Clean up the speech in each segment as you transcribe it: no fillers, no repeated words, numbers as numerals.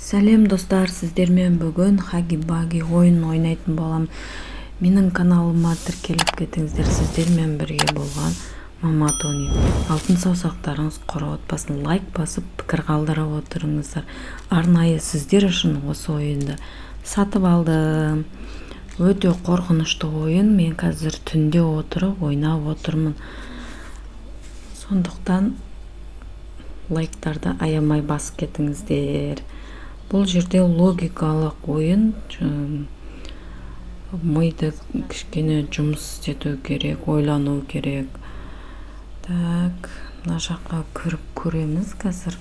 Сәлем достар, сіздермен бүгін хаги-баги ойын ойнайтын болам. Менің каналыма тіркеліп кетіңіздер. Сіздермен бірге болған Маматони. Алтын саусақтарыңыз құр отпасын. Лайк басып, пікір қалдырып отырыңыздар. Арнайы сіздер үшін осы ойынды сатып алдым. Өте қорқынышты ойын. Мен қазір түнде отырып ойнап отырмын. Сондықтан лайктарды аямай басып кетіңіздер. Бұл жерде логикалық ойын, миды кішкене жұмыс істету керек, ойлану керек. Так, мына жаққа кіріп көреміз қазір.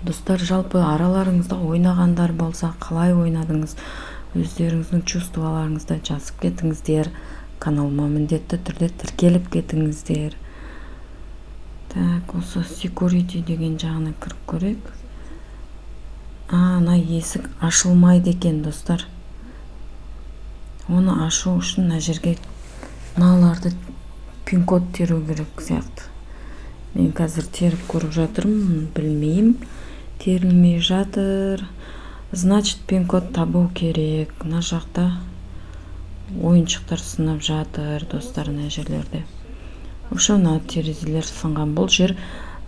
Достар, жалпы араларыңызда ойнағандар болса, қалай ойнадыңыз? Өздеріңіздің чувстволарыңызды жазып кетіңіздер. Каналыма міндетті түрде тіркеліп кетіңіздер. Так, осы security деген жағына кіріп көрейік. Ана есік ашылмайды екен, достар. Оны ашу үшін мына жерге мыналарды пин-код теру керек сияқты. Мен қазір теріп көріп жатырмын, білмеймін. Терілмей жатыр. Значит, пин-код табу керек. Мына жақта ойыншықтар сынап жатыр, достар, мына жерлерде. Мына терезелер сынған. Бұл жер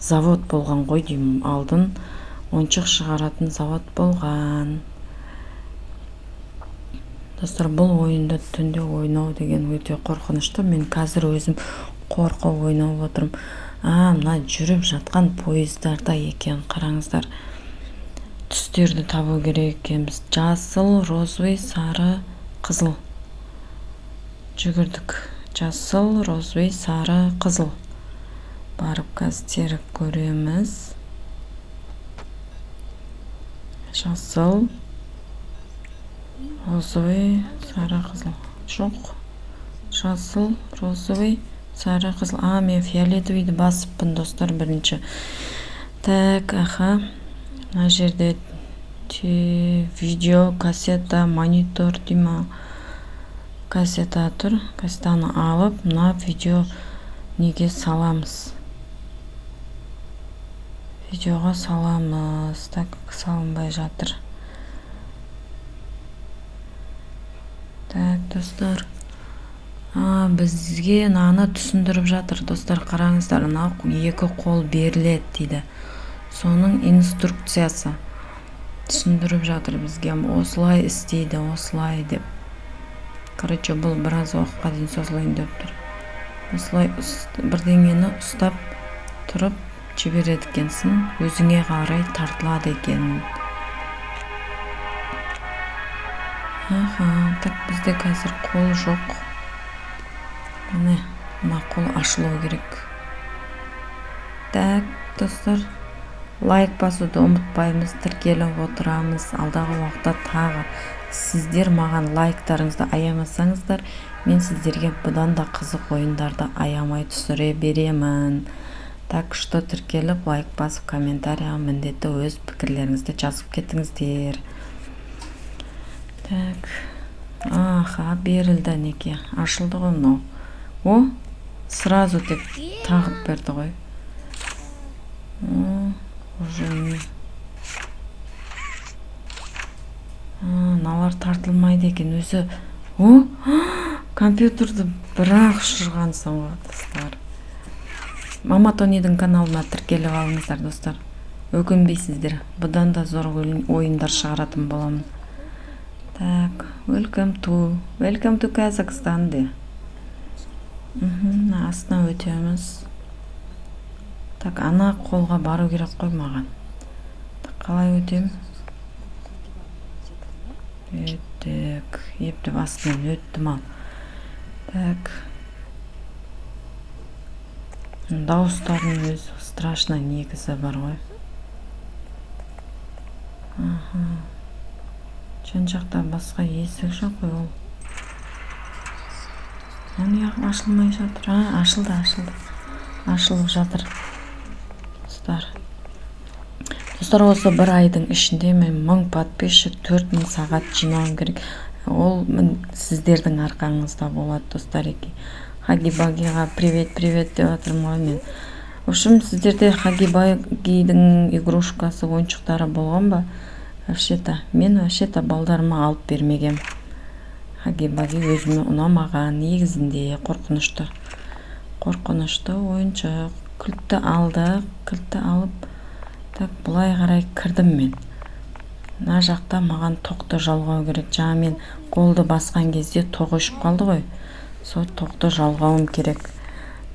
завод болған ғой деймін. Алдын ойыншық шығаратын завод болған. Достар, бұл ойынды түнде ойнау деген өте қорқынышты. Мен қазір өзім қорқып ойнап отырмын. Мына жүріп жатқан пойыздарда екен, қараңыздар. Түстерді табу керек екенбіз. Жасыл, розовый, сары, қызыл. Жүгірдік. Жасыл, розовый, сары, қызыл. Барып қазір теріп көреміз. Жасыл, розовый, сары, қызыл. Жоқ. Жасыл, розовый, сары, қызыл. Мен фиолетовыйды басыппын, достар, бірінші. Так, мына жерде видео, кассета, монитор дейма. Кассета тұр. Кассетаны алып, мына видео неге саламыз. Видеоға саламыз. Так, салынбай жатыр. Так, достар. Бізге наны түсіндіріп жатыр. Достар, қараңыздар, екі қол беріледі дейді. Соның инструкциясы түсіндіріп жатыр бізге. Осылай істейді, осылай деп. Короче, бұл біраз уақытқа дейін созылайын деп тұр. Осылай бірдеңені ұстап тұрып жібереді екенсің, өзіңе қарай тартылады екен. Так, бізде қазір қол жоқ. Мына қол ашылу керек. Так, достар, лайк басуды ұмытпаймыз, тіркеліп отырамыз. Алдағы уақытта тағы сіздер маған лайктарыңызды аямасаңыздар, мен сіздерге бұдан да қызық ойындарды аямай түсіре беремін. Так, что тіркеліп, лайк басып, комментарияға міндетті өз пікірлеріңізді жазып кетіңіздер. Так, берілді неке. Ашылды ғой мынау. Сразу деп тағып берді ғой. Уже не. Налар тартылмайды екен өзі. Компьютерді бірақ ұшырғансың ғой, достар. Маматонидің каналына тіркеліп алыңыздар, достар. Өкінбейсіздер. Бұдан да зор ойындар шығаратын боламын. Так, welcome to Kazakhstan де. Астына өтеміз. Так, ана қолға бару керек қой маған. Так, қалай өтем? Өттік. Ептіп астынан өттім ал. Так. Дауыстардың өзі страшно негізі бар ғой. Жан жақта басқа есік жоқ қой ол. Неғып ашылмай жатыр? Ашылды. Ашылып жатыр. Достар, осы бір айдың ішінде мен 1000 подписчик, 4000 сағат жинауым керек. Ол сіздердің арқаңызда болады, достар. Хаги-багиға привет деп жатырмын ғой мен. В общем, сіздерде Хаги-Багидің игрушкасы ойыншықтары болған ба? Мен вообще-то балдарыма алып бермегем. Хаги-Баги өзіме ұнамаған, негізінде қорқынышты ойыншық. Кілтті алып, так бұлай қарай кірдім мен. Мына жақта маған тоқты жалғау керек. Жаңа мен қолды басқан кезде тоғы ұшып қалды ғой. Сол тоқты жалғауым керек.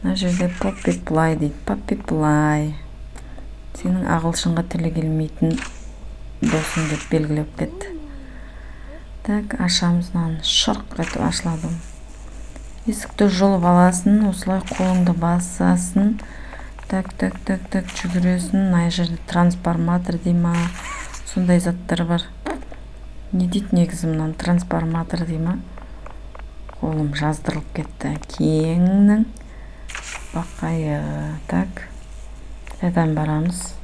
Мына жерде Poppy Play дейді. Poppy Play. Сенің ағылшынға тілі келмейтін досың деп белгілеп кетті. Так, ашамыз мынаны. Шырқ етіп ашылады. Есікті жұлып аласың, осылай қолыңды басасың. Так, жүгіресің. Мына жерде трансформатор дей ма? Сондай заттар бар. Не дейді негізі мынаны? Трансформатор дей ма? Қолым жаздырылып кетті. Кеңнің бақайы. Так, қайдан барамыз?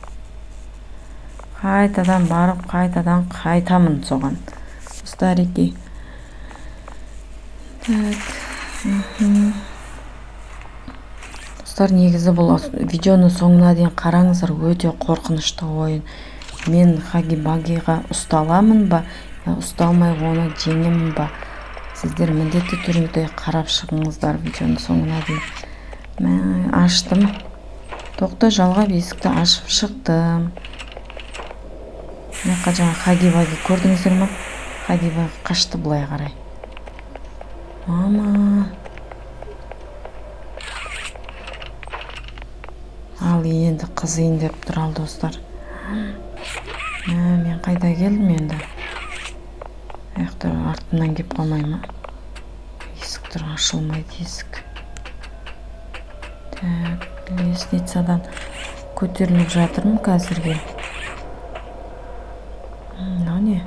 Қайтадан барып, қайтадан қайтамын соған. Старики. Так. Достар, негізі бұл видеоны соңына дейін қараңыздар, өте қорқынышты ойын. Мен Хаги-Багиға ұсталамын ба, ұсталмай оны жеңемін ба? Сіздер міндетті түрінде қарап шығыңыздар видеоны соңына дейін. Мен аштым. Тоқты жалғап есікті ашып шықтым. Мына жаңа Хаги-Баги көрдіңіздер ме? Хаги-Баги қашты бұлай қарай. Мама. Ал енді қызайын деп тұр ал достар. Мен қайда келдім енді? Аяқтар артымнан кеп қалмай ма? Есіктер ашылмайды есік. Так, лестницадан көтеріліп жатырмын қазірге. Мынау не?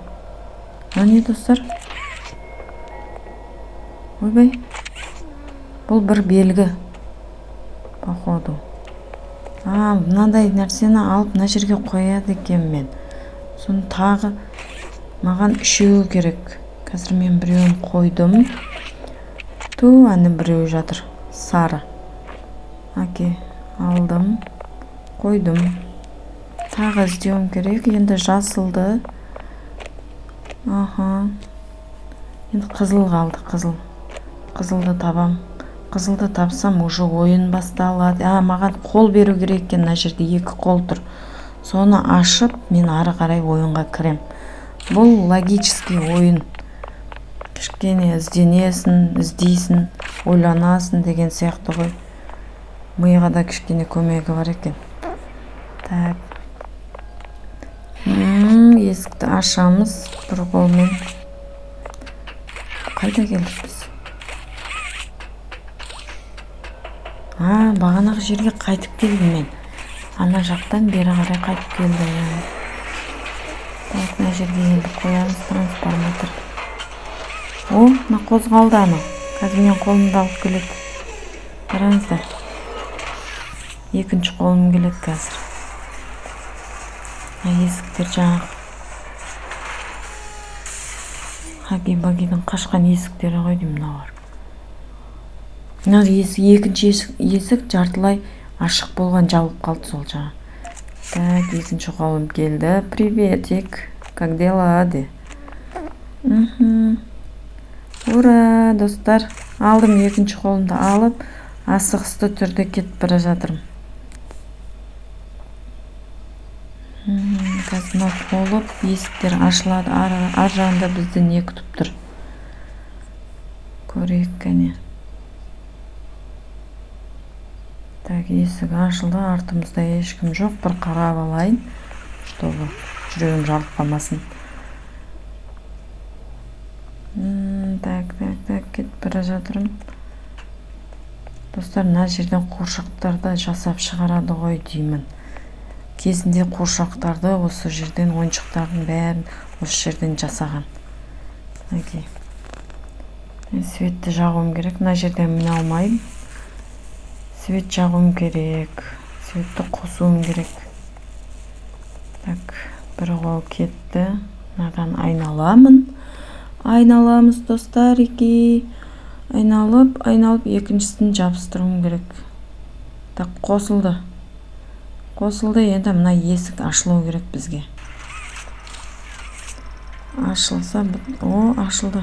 Мынау не достар? Ойбай. Бұл бір белгі. Походу. Мынандай нәрсені алып мына жерге қояды екен мен. Соны тағы маған үшеуі керек. Қазір мен біреуін қойдым. Әні біреуі жатыр. Сары. Оке, алдым. Қойдым. Тағы іздеуім керек. Енді жасылды. Енді қызыл қалды. Қызылды табам. Қызылды тапсам, уже ойын басталады. Маған қол беру керек екен, мына жерде 2 қол тұр. Соны ашып, мен ары қарай ойынға кірем. Бұл логический ойын. Кішкене іздейсің, ойланасың деген сияқты ғой. Миға да кішкене көмегі бар екен. Так. Есікті ашамыз бір қолмен. Қайда келдік біз? Бағанағы жерге қайтып келдім мен. Ана жақтан бері қарай қайтып келдім. Так, мына жерге енді қоямыз трансформатор. Мына қозғалды ана. Қазір мен қолымды алып келеді. Қараңыздар. Екінші қолым келеді қазір. Есіктер жаңағы. Хаги-Багидің қашқан есіктері ғой деймін мыналар. Екінші есік жартылай ашық болған, жабылып қалды сол жаңа. Так, екінші қолым келді. Приветик. Как дела, де? Ура, достар. Алдым екінші қолымды алып, асығысты түрде кетіп бара жатырмын. Қазір болып, есіктер ашылады. Ар жағында бізді не күтіп тұр? Көрейік кәне. Так, есік ашылды, артымызда ешкім жоқ. Бір қарап алайын, чтобы жүрегім жарылып қалмасын. Так, кетіп бара жатырмын. Достар, мына жерден қуыршақтарды жасап шығарады ғой деймін. Кезінде қуыршақтарды осы жерден, ойыншықтардың бәрін осы жерден жасаған. Окей. Светті жағуым керек. Мына жерден міне алмайым. Свет жағуым керек. Светті қосуым керек. Так, бір қол кетті. Мынадан айналамыз достар, айналып екіншісін жабыстыруым керек. Так, қосылды. қосылды. Енді мына есік ашылу керек бізге. Ашылса, ашылды.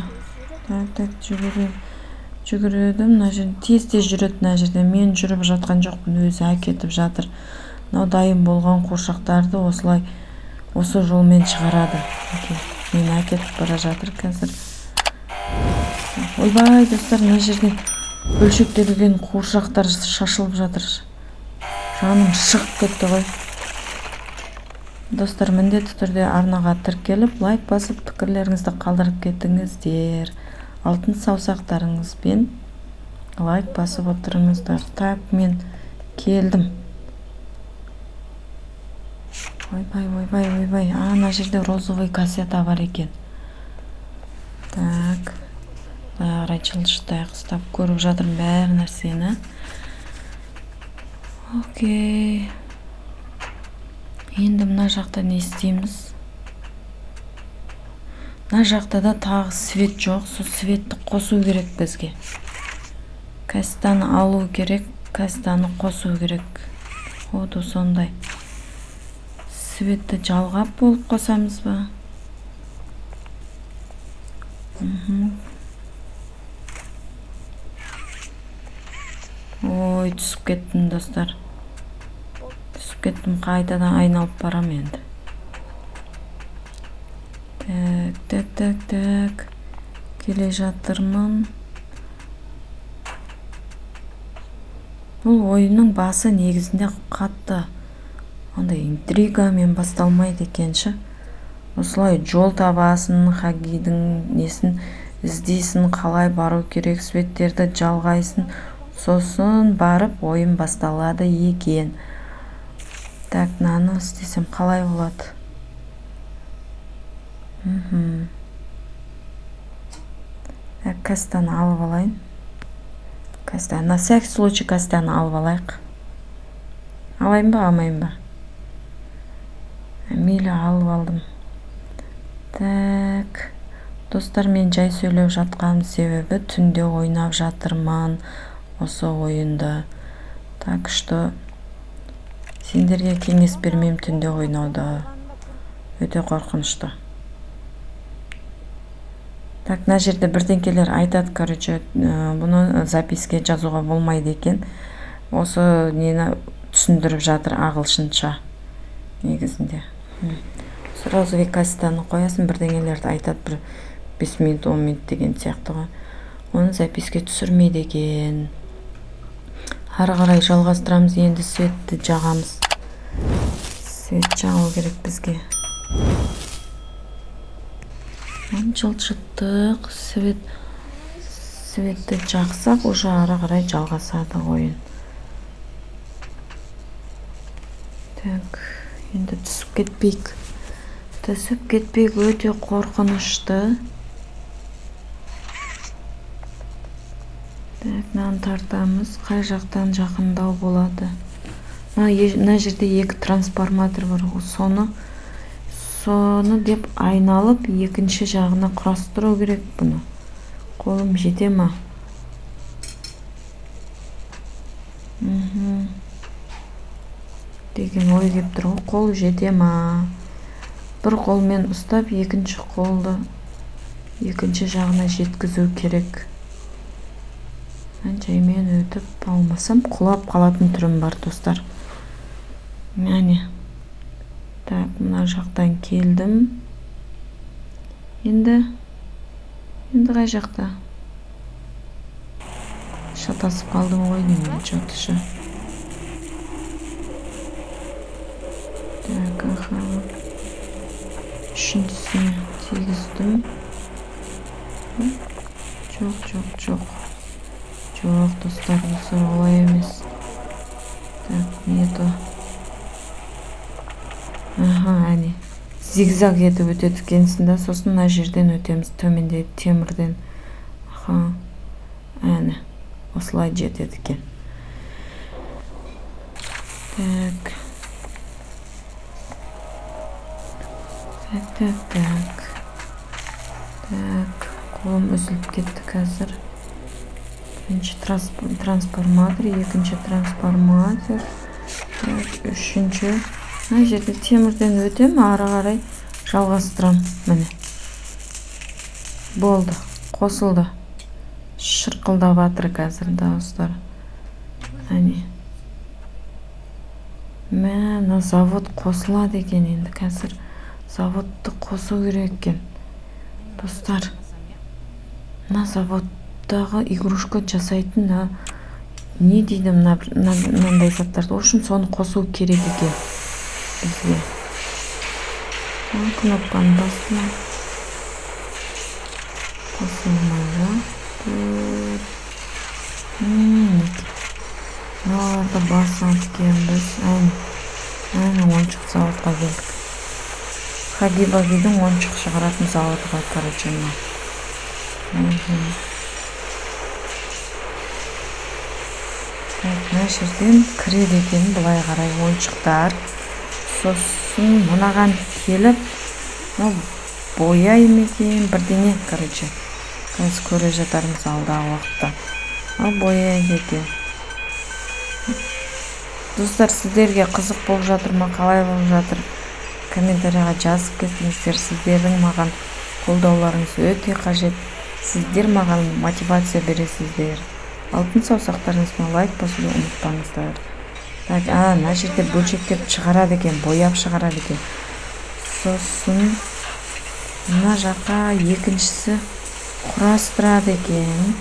Так, жүгіреді. Мына жерде тез жүреді. Мына жерде мен жүріп жатқан жоқпын, өзі әкетіп жатыр. Мынау дайын болған қуыршақтарды осылай осы жолмен шығарады. Мен әкетіп бара жатыр қазір. Ойбай, достар, мына жерде бөлшектелген қуыршақтар шашылып жатыр. Жаным шығып кетті ғой. Достар, міндетті түрде арнаға тіркеліп, лайк басып, пікірлеріңізді қалдырып кетіңіздер. Алтын саусақтарыңызбен лайк басып отырыңыздар. Так, мен келдім. Ойбай. Ана жерде розовый кассета бар екен. Так, қарай жылжытай қыстап көріп жатырмын бәр нәрсені. Окей. Енді мына жақта не істейміз? Мына жақта да тағы свет жоқ. Сол светті қосу керек бізге. Кассетаны алу керек, кассетаны қосу керек. Оды сондай. Светті жалғап болып қосамыз ба? Ой, түсіп кеттім, достар. Түсіп кеттім, қайтадан айналып барам енді. Так. Келе жатырмын. Бұл ойынның басы негізінде қатты. Ондай интригамен басталмайды екенші. Осылай жол табасын, Хагидің несін іздейсін, қалай бару керек, светтерді жалғайсын. Сосын барып ойын басталады екен. Так, наны істесем қалай болады? Кассетаны алып алайын. На всякий случай кассетаны алып алайық. Алайын ба, алмайын ба? Мейлі, алып алдым. Так, достар, мен жай сөйлеп жатқан себебі түнде ойнап жатырман осы ойынды. Так что сендерге кеңес бермеймін түнде ойнауды. Өте қорқынышты. Так, мына жерде бірдеңкелер айтады, короче, бұны записке жазуға болмайды екен. Осы нені түсіндіріп жатыр ағылшынша негізінде. Сразу кассетаны қоясын, бірдеңелерді айтады, бір 5 минут, 10 минут деген сияқты ғой. Оны записке түсірмейді екен. Ары қарай жалғастырамыз, енді светті жағамыз. Свет жағу керек бізге. Жылжыттық, светті жақсақ, уже ары қарай жалғасады ойын. Так, енді түсіп кетпейік. Өте қорқынышты. Так, нан тартамыз. Қай жақтан жақындау болады? Мына жерде екі трансформатор бар. Соны деп айналып, екінші жағына құрастыру керек бұны. Қолым жете ма? Деген ой кеп тұр ғой. Қол жете ма? Бір қолмен ұстап, екінші қолды екінші жағына жеткізу керек. Жаймен өтіп алмасам, құлап қалатын түрім бар, достар. Мәне. Так, мына жақтан келдім. Енді қай жақта? Шатасып қалдым ғой, немен жатышы. Так, үшіншісіне тегіздім. Жоқ, достар, осы олай емес. Так, нету. Әне. Зигзаг етіп өтеді екенсің да, сосын мына жерден өтеміз, төменде темірден. Әне, осылай жетеді екен. Так. Так, қолым үзіліп кетті қазір. Бірінші трансформатор, екінші трансформатор. Үшінші. Мына жерде темірден өтем, ары қарай жалғастырам. Міне. Болды. Қосылды. Шырқылдап жатыр қазір дауыстар. Әне. Мына завод қосылады екен енді. Қазір заводты қосу керек екен. Достар, мына заводтағы игрушка жасайтын не дейді мынандай заттарды. В общем, соны қосу керек екен бізге. Кнопканы бастым. Қосылмай жатыр. Мыналарды басып еткенбіз. Әне ойыншық заводқа келдік. Хаги-Багидің ойыншық шығаратын заводға, короче, мына жерден кіреді екен, былай қарай ойыншықтар. Сосын мынаған келіп, бояйм екен, бірдеңе, короче. Қазір көре жатармыз алдағы уақытта. Бояйды екен. Достар, сіздерге қызық болып жатыр ма, қалай болып жатыр? Комментарияға жазып кетіңіздер. Сіздердің маған қолдауларыңыз өте қажет. Сіздер маған мотивация бересіздер. Алтын саусақтарыңызға лайк басуды ұмытпаңыздар. Мына жерде бөлшектеп шығарады екен, бояп шығарады екен. Сосын мына жаққа екіншісі құрастырады екен.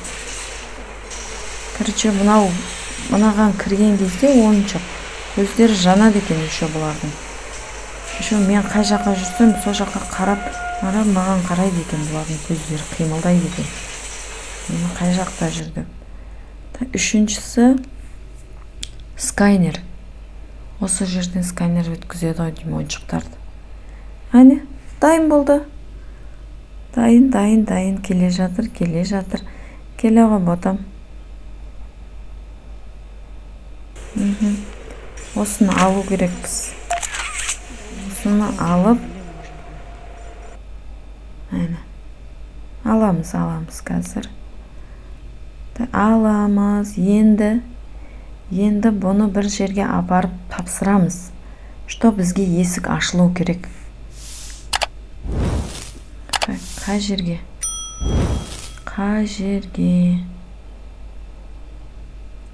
Короче, мынаған кірген кезде ойыншық көздері жанады екен еще бұлардың. Еще мен қай жаққа жүрсем, сол жаққа қарап, маған қарайды екен, бұлардың көздері қимылдайды екен. Мен қай жақта жүрдім. Үшіншісі скайнер. Осы жерден скайнер өткізеді деймін ойыншықтарды. Әне, дайын болды. Дайын. Келе жатыр. Келе ғой ботам. Осыны алу керекпіз. Осыны алып, аламыз қазір. Аламыз. Енді бұны бір жерге апарып тапсырамыз. Что бізге есік ашылу керек. Қай жерге?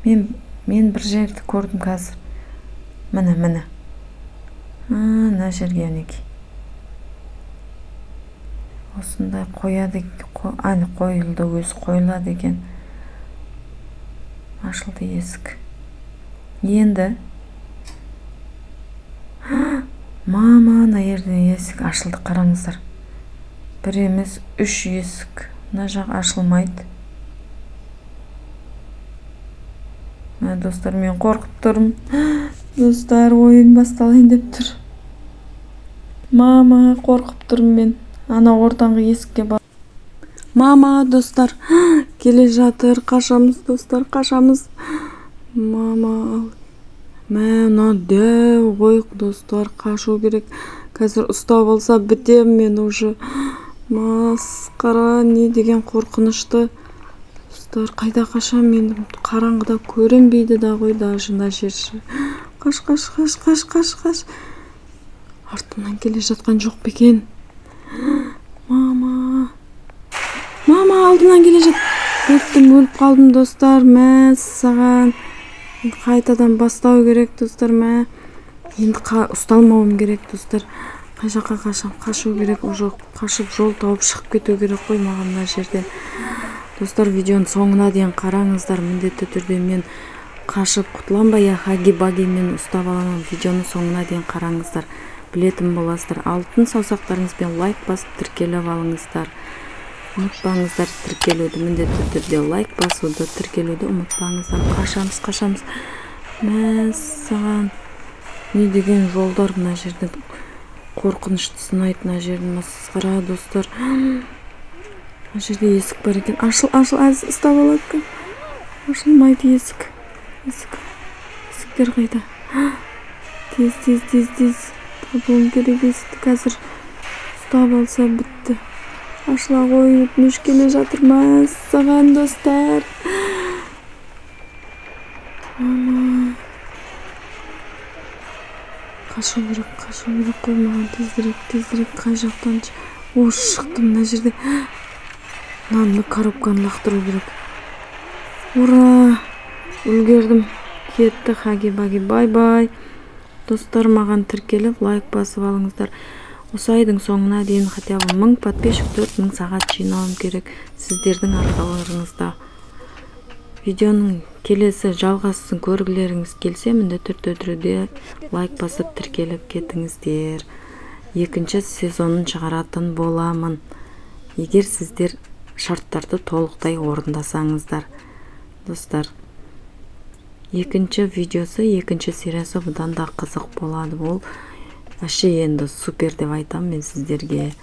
Мен бір жерді көрдім қазір. Міне. Мына жерге әнеки. Осындай қояды. Қойылды, өзі қойылады екен. Ашылды есік. Енді. Мама, ана жерден есік ашылды, қараңыздар. Бір емес, 3 есік. Мына жақ ашылмайды. Достар, мен қорқып тұрмын. Достар, ойын басталайын деп тұр. Мама, қорқып тұрмын мен. Ана ортаңғы есікке бар. Мама, достар, келе жатыр. Қашамыз, достар, қашамыз. Мама, мына дәу қойық, достар, қашу керек. Қазір ұстап алса бітем мен уже. Масқара, не деген қорқынышты. Достар, қайда қашам мен? Қараңғыда көрінбейді да ғой, даже мына жерші. Қаш. Артымнан келе жатқан жоқ па екен? Мама, алдымнан келе жат. Өліп қалдым, достар. Саған қайтадан бастау керек, достар. Енді ұсталмауым керек, достар. Қай жаққа қашам? Қашу керек, уже қашып жол тауып шығып кету керек қой маған мына жерден. Достар, видеоның соңына дейін қараңыздар. Міндетті түрде мен қашып құтылам ба, я Хаги-Баги мен ұстап аламын. Видеоның соңына дейін қараңыздар. Білетін боласыздар. Алтын саусақтарыңызбен лайк басып тіркеліп алыңыздар. Ұмытпаңыздар тіркелуді, міндетті түрде лайк басуды, тіркелуді ұмытпаңыздар. Қашамыз. Саған не деген жолдар мына жерде қорқынышты сынайды, мына жердің масқара, достар. Мына жерде есік бар екен. Ашыл, әз ұстап алады. Ашылмайды есік. Есіктер қайда? Тез. Табуым керек есікті. Қазір ұстап алса бітті. Ашыла ғой, өтініш келе жатыр ма саған, достар? Қашу керек қой маған тезірек қай жақтан шықтым мына жерде. Мынаны коробканы лақтыру керек. Ура! Үлгердім. Кетті хаги-баги, бай-бай. Достар, маған тіркеліп, лайк басып алыңыздар. Осы айдың соңына дейін хотя бы 1000 подписчик, 4000 сағат жинауым керек сіздердің арқаларыңызда. Видеоның келесі жалғасын көргілеріңіз келсе, міндетті түрде лайк басып тіркеліп кетіңіздер. Екінші сезонын шығаратын боламын. Егер сіздер шарттарды толықтай орындасаңыздар. Достар, екінші видеосы, екінші сериясы бұдан да қызық болады. Ол вообще енді супер деп айтам мен сіздерге.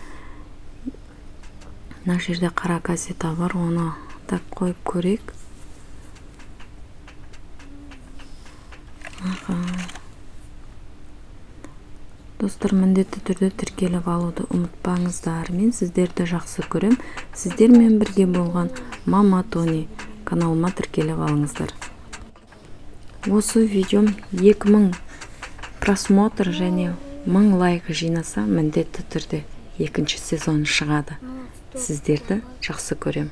Мына жерде қара кассета бар, оны так қойып көрейік. Достар, міндетті түрде тіркеліп алуды ұмытпаңыздар. Мен сіздерді жақсы көрем. Сіздермен бірге болған Мама Тони каналыма тіркеліп алыңыздар. Осы видеом 2000 просмотр және 1000 лайк жинаса, міндетті түрде екінші сезон шығады. Сіздерді жақсы көрем.